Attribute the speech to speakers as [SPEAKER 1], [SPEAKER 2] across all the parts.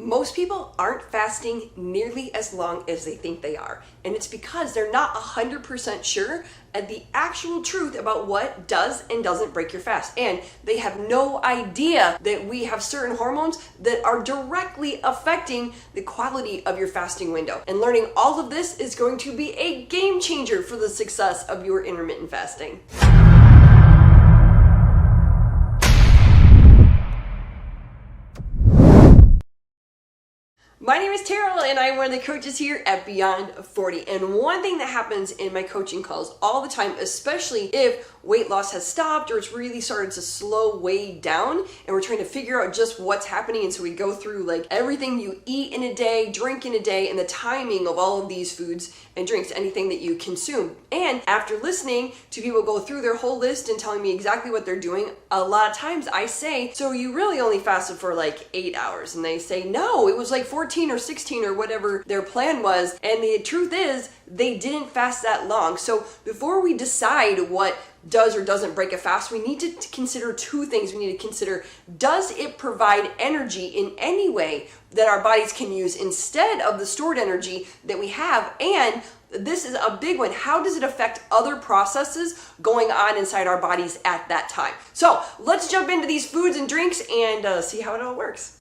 [SPEAKER 1] Most people aren't fasting nearly as long as they think they are, and it's because they're not 100% sure of the actual truth about what does and doesn't break your fast, and they have no idea that we have certain hormones that are directly affecting the quality of your fasting window. And learning all of this is going to be a game changer for the success of your intermittent fasting. My name is Terrell, and I'm one of the coaches here at Beyond 40. And one thing that happens in my coaching calls all the time, especially if weight loss has stopped or it's really started to slow way down and we're trying to figure out just what's happening. And so we go through like everything you eat in a day, drink in a day, and the timing of all of these foods and drinks, anything that you consume. And after listening to people go through their whole list and telling me exactly what they're doing, a lot of times I say, so you really only fasted for like 8 hours? And they say, no, it was like 14 or 16 or whatever their plan was. And the truth is they didn't fast that long. So before we decide what does or doesn't break a fast, we need to consider two things. We need to consider, does it provide energy in any way that our bodies can use instead of the stored energy that we have? And this is a big one. How does it affect other processes going on inside our bodies at that time? So let's jump into these foods and drinks and see how it all works.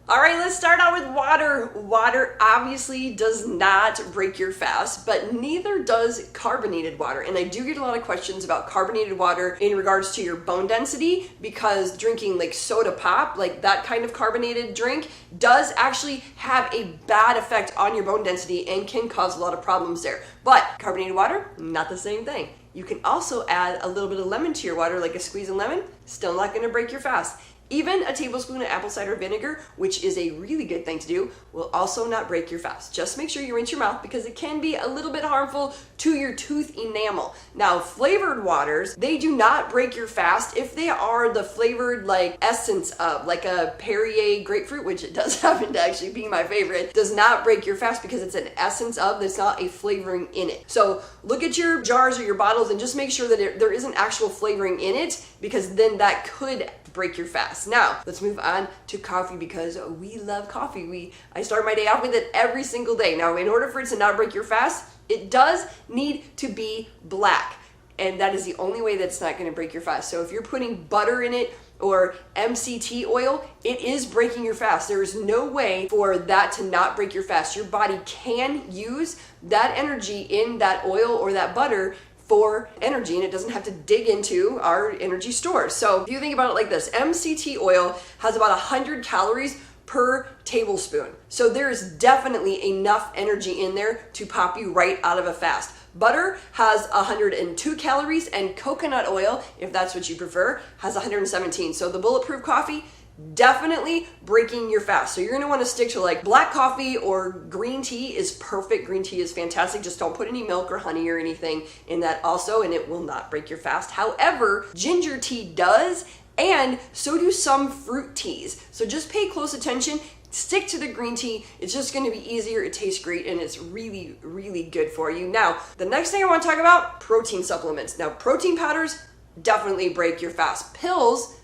[SPEAKER 1] All right, let's start out with water. Water obviously does not break your fast, but neither does carbonated water. And I do get a lot of questions about carbonated water in regards to your bone density, because drinking like soda pop, like that kind of carbonated drink, does actually have a bad effect on your bone density and can cause a lot of problems there. But carbonated water, not the same thing. You can also add a little bit of lemon to your water, like a squeeze of lemon, still not gonna break your fast. Even a tablespoon of apple cider vinegar, which is a really good thing to do, will also not break your fast. Just make sure you rinse your mouth because it can be a little bit harmful to your tooth enamel. Now, flavored waters, they do not break your fast if they are the flavored like essence of, like a Perrier grapefruit, which it does happen to actually be my favorite, does not break your fast because it's an essence of, there's not a flavoring in it. So look at your jars or your bottles and just make sure that there isn't actual flavoring in it, because then that could break your fast. Now, let's move on to coffee, because we love coffee. I start my day off with it every single day. Now, in order for it to not break your fast, it does need to be black. And that is the only way that's not gonna break your fast. So if you're putting butter in it or MCT oil, it is breaking your fast. There is no way for that to not break your fast. Your body can use that energy in that oil or that butter for energy, and it doesn't have to dig into our energy stores. So if you think about it like this, MCT oil has about 100 calories per tablespoon. So there is definitely enough energy in there to pop you right out of a fast. Butter has 102 calories, and coconut oil, if that's what you prefer, has 117. So the bulletproof coffee, definitely breaking your fast. So you're gonna wanna stick to like black coffee, or green tea is perfect. Green tea is fantastic. Just don't put any milk or honey or anything in that also, and it will not break your fast. However, ginger tea does, and so do some fruit teas. So just pay close attention. Stick to the green tea. It's just gonna be easier. It tastes great, and it's really, really good for you. Now, the next thing I wanna talk about, protein supplements. Now, protein powders definitely break your fast. Pills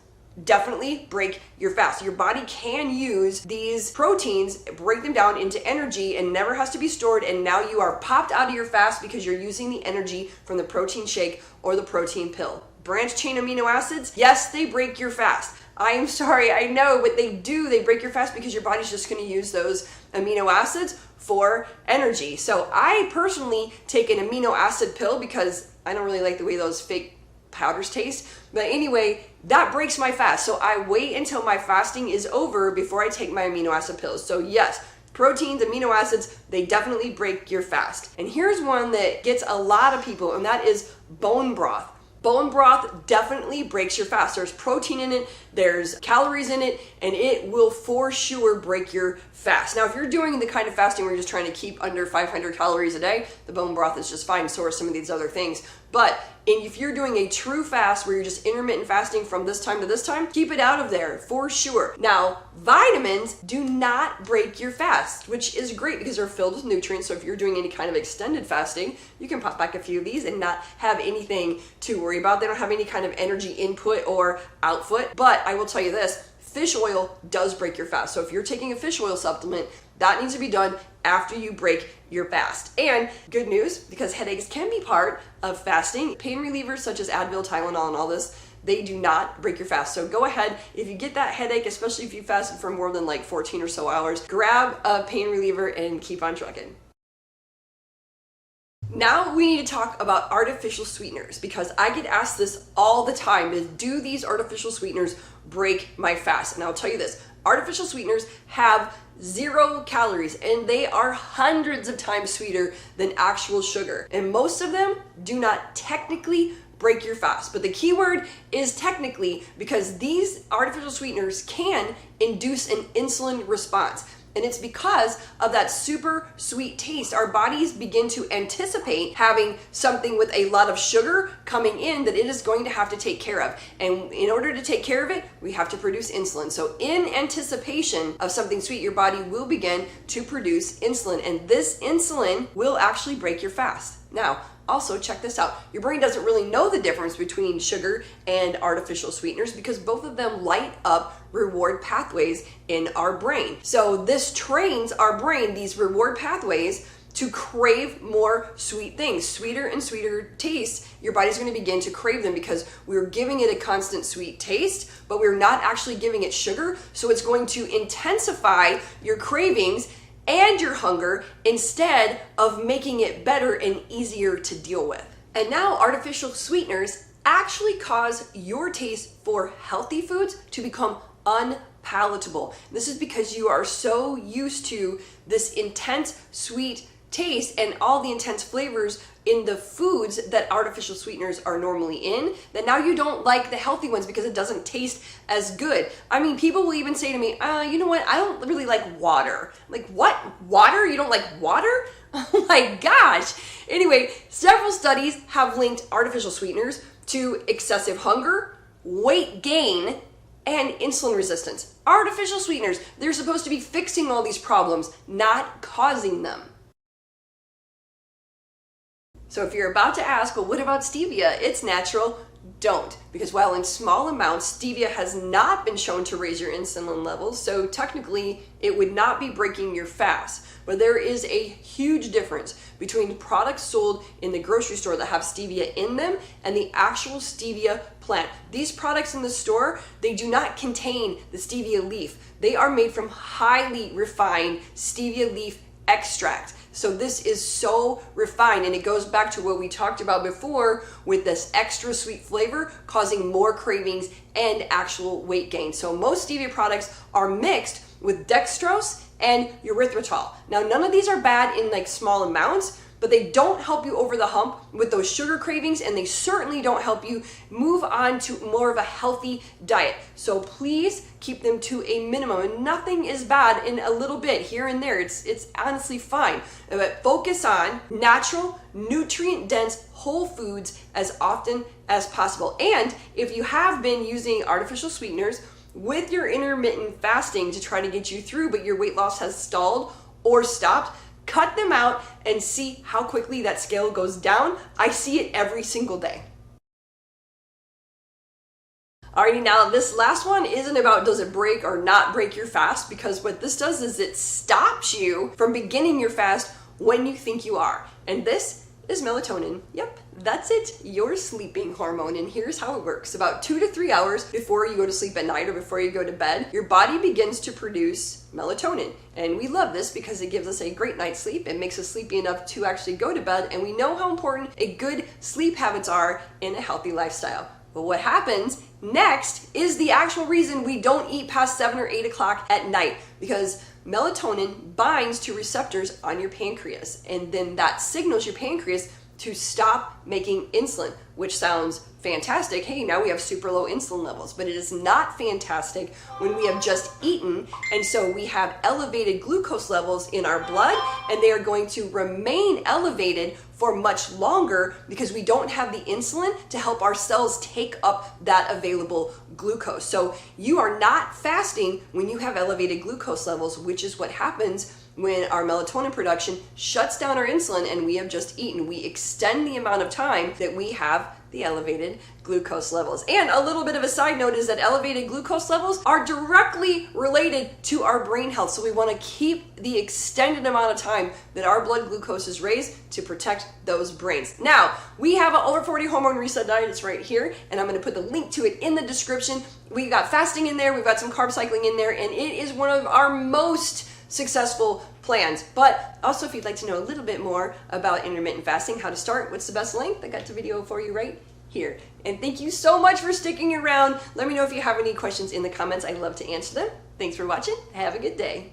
[SPEAKER 1] definitely break your fast. Your body can use these proteins, break them down into energy, and never has to be stored, and now you are popped out of your fast because you're using the energy from the protein shake or the protein pill. Branched chain amino acids, yes, they break your fast. I am sorry, I know, but they do. They break your fast because your body's just gonna use those amino acids for energy. So I personally take an amino acid pill because I don't really like the way those fake powders taste. But anyway, that breaks my fast. So I wait until my fasting is over before I take my amino acid pills. So yes, proteins, amino acids, they definitely break your fast. And here's one that gets a lot of people, and that is bone broth. Bone broth definitely breaks your fast. There's protein in it, there's calories in it, and it will for sure break your fast. Now, if you're doing the kind of fasting where you're just trying to keep under 500 calories a day, the bone broth is just fine. So are some of these other things. But if you're doing a true fast where you're just intermittent fasting from this time to this time, keep it out of there for sure. Now, vitamins do not break your fast, which is great because they're filled with nutrients. So if you're doing any kind of extended fasting, you can pop back a few of these and not have anything to worry about. They don't have any kind of energy input or output. But I will tell you this, fish oil does break your fast. So if you're taking a fish oil supplement, that needs to be done after you break your fast. And good news, because headaches can be part of fasting, pain relievers such as Advil, Tylenol, and all this, they do not break your fast. So go ahead, if you get that headache, especially if you fasted for more than like 14 or so hours, grab a pain reliever and keep on trucking. Now we need to talk about artificial sweeteners, because I get asked this all the time, is do these artificial sweeteners break my fast? And I'll tell you this, artificial sweeteners have 0 calories and they are hundreds of times sweeter than actual sugar. And most of them do not technically break your fast. But the key word is technically, because these artificial sweeteners can induce an insulin response. And it's because of that super sweet taste. Our bodies begin to anticipate having something with a lot of sugar coming in that it is going to have to take care of. And in order to take care of it, we have to produce insulin. So in anticipation of something sweet, your body will begin to produce insulin. And this insulin will actually break your fast. Now, also, check this out. Your brain doesn't really know the difference between sugar and artificial sweeteners because both of them light up reward pathways in our brain. So this trains our brain, these reward pathways, to crave more sweet things, sweeter and sweeter tastes. Your body's going to begin to crave them because we're giving it a constant sweet taste, but we're not actually giving it sugar. So it's going to intensify your cravings and your hunger instead of making it better and easier to deal with. And now artificial sweeteners actually cause your taste for healthy foods to become unpalatable. This is because you are so used to this intense sweet taste and all the intense flavors in the foods that artificial sweeteners are normally in, that now you don't like the healthy ones because it doesn't taste as good. I mean, people will even say to me, you know what, I don't really like water. Like, what? Water? You don't like water? Oh my gosh. Anyway, several studies have linked artificial sweeteners to excessive hunger, weight gain, and insulin resistance. Artificial sweeteners, they're supposed to be fixing all these problems, not causing them. So if you're about to ask, well, what about stevia? It's natural. Don't, because while in small amounts, stevia has not been shown to raise your insulin levels, so technically it would not be breaking your fast. But there is a huge difference between products sold in the grocery store that have stevia in them and the actual stevia plant. These products in the store, they do not contain the stevia leaf. They are made from highly refined stevia leaf extract. So this is so refined, and it goes back to what we talked about before with this extra sweet flavor causing more cravings and actual weight gain. So most stevia products are mixed with dextrose and erythritol. Now, none of these are bad in like small amounts, but they don't help you over the hump with those sugar cravings, and they certainly don't help you move on to more of a healthy diet. So please keep them to a minimum, and nothing is bad in a little bit here and there. It's honestly fine. But focus on natural, nutrient-dense whole foods as often as possible. And if you have been using artificial sweeteners with your intermittent fasting to try to get you through, but your weight loss has stalled or stopped, cut them out and see how quickly that scale goes down. I see it every single day. Alrighty, now this last one isn't about does it break or not break your fast, because what this does is it stops you from beginning your fast when you think you are. And this is melatonin. Yep, that's it, your sleeping hormone. And here's how it works. About 2 to 3 hours before you go to sleep at night or before you go to bed, your body begins to produce melatonin. And we love this because it gives us a great night's sleep. It makes us sleepy enough to actually go to bed. And we know how important a good sleep habits are in a healthy lifestyle. But what happens next is the actual reason we don't eat past 7 or 8 o'clock at night, because melatonin binds to receptors on your pancreas, and then that signals your pancreas to stop making insulin, which sounds fantastic. Hey, now we have super low insulin levels, but it is not fantastic when we have just eaten, and so we have elevated glucose levels in our blood, and they are going to remain elevated for much longer because we don't have the insulin to help our cells take up that available glucose. So you are not fasting when you have elevated glucose levels, which is what happens when our melatonin production shuts down our insulin and we have just eaten. We extend the amount of time that we have the elevated glucose levels. And a little bit of a side note is that elevated glucose levels are directly related to our brain health. So we want to keep the extended amount of time that our blood glucose is raised to protect those brains. Now, we have an over 40 hormone reset diet. It's right here, and I'm going to put the link to it in the description. We got fasting in there, we've got some carb cycling in there, and it is one of our most successful plans. But also, if you'd like to know a little bit more about intermittent fasting, how to start, what's the best link, I got the video for you right here. And thank you so much for sticking around. Let me know if you have any questions in the comments. I'd love to answer them. Thanks for watching. Have a good day.